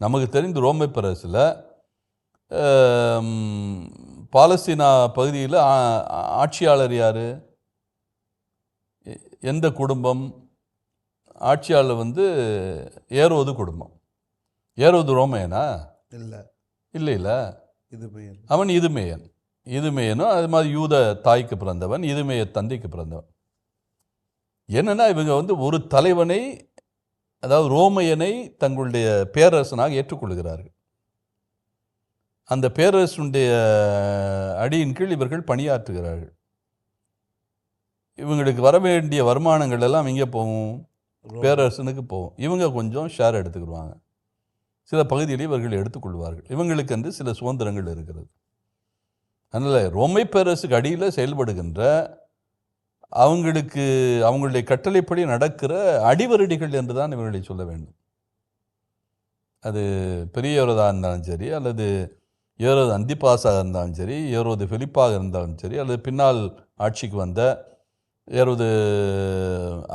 நமக்கு தெரிந்து ரோமை பேரரசில் பாலஸ்தீனா பகுதியில் ஆட்சியாளர் யார்? எந்த குடும்பம்? ஆட்சியாளர் ஏரோது குடும்பம். ஏரோது ரோமையனா? இல்லை, அவன் இதுமேயனும் அது மாதிரி யூத தாய்க்கு பிறந்தவன், இதுமேய தந்தைக்கு பிறந்தவன். என்னன்னா இவங்க ஒரு தலைவனை, அதாவது ரோமையனை தங்களுடைய பேரரசனாக ஏற்றுக்கொள்கிறார்கள். அந்த பேரரசனுடைய அடியின் கீழ் இவர்கள் பணியாற்றுகிறார்கள். இவங்களுக்கு வர வேண்டிய வருமானங்கள் எல்லாம் இங்கே போகும், பேரரசனுக்கு போகும். இவங்க கொஞ்சம் ஷேர் எடுத்துக்கிடுவாங்க. சில பகுதியில் இவர்கள் எடுத்துக்கொள்வார்கள். இவங்களுக்கு என்று சில சுதந்திரங்கள் இருக்கிறது. அதனால் ரோமை பேரரசுக்கு அடியில் செயல்படுகின்ற அவங்களுடைய கட்டளைப்படி நடக்கிற அடிவரடிகள் என்று தான் இவர்களை சொல்ல வேண்டும். அது பெரியவரதாக இருந்தாலும் சரி, அல்லது ஏரோது அந்திபாஸாக இருந்தாலும் சரி, ஏரோது பிலிப்பாக இருந்தாலும் சரி, அல்லது பின்னால் ஆட்சிக்கு வந்த ஏரோது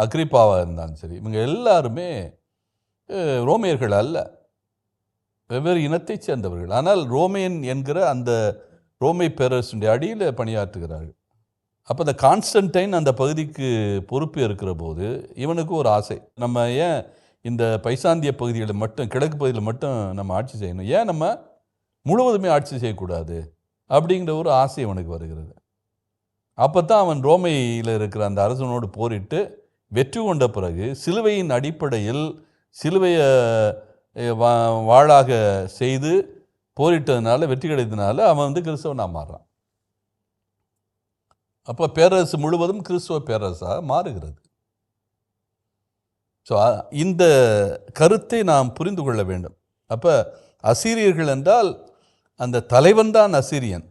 அக்ரிப்பாவாக இருந்தாலும் சரி, இவங்க எல்லாருமே ரோமியர்கள் அல்ல, வெவ்வேறு இனத்தைச் சேர்ந்தவர்கள். ஆனால் ரோமியன் என்கிற அந்த ரோமை பேரரசுடைய அடியில் பணியாற்றுகிறார்கள். அப்போ இந்த கான்ஸ்டன்டைன் அந்த பகுதிக்கு பொறுப்பு இருக்கிற போது இவனுக்கு ஒரு ஆசை, நம்ம ஏன் இந்த பைசாந்திய பகுதிகளில் மட்டும், கிழக்கு பகுதியில் மட்டும் நம்ம ஆட்சி செய்யணும், ஏன் நம்ம முழுவதுமே ஆட்சி செய்யக்கூடாது அப்படிங்கிற ஒரு ஆசை அவனுக்கு வருகிறது. அப்போ தான் அவன் ரோமையில் இருக்கிற அந்த அரசனோடு போரிட்டு வெற்றி கொண்ட பிறகு சிலுவையின் அடிப்படையில் சிலுவையை வாளாக செய்து போரிட்டதுனால, வெற்றி கிடைத்ததுனால அவன் கிறிஸ்தவனாக மாறுறான். அப்போ பேரரசு முழுவதும் கிறிஸ்துவ பேரரசாக மாறுகிறது. ஸோ இந்த கருத்தை நாம் புரிந்து கொள்ள வேண்டும். அப்போ அசீரியர்கள் என்றால் அந்த தலைவன் தான் அசீரியன்.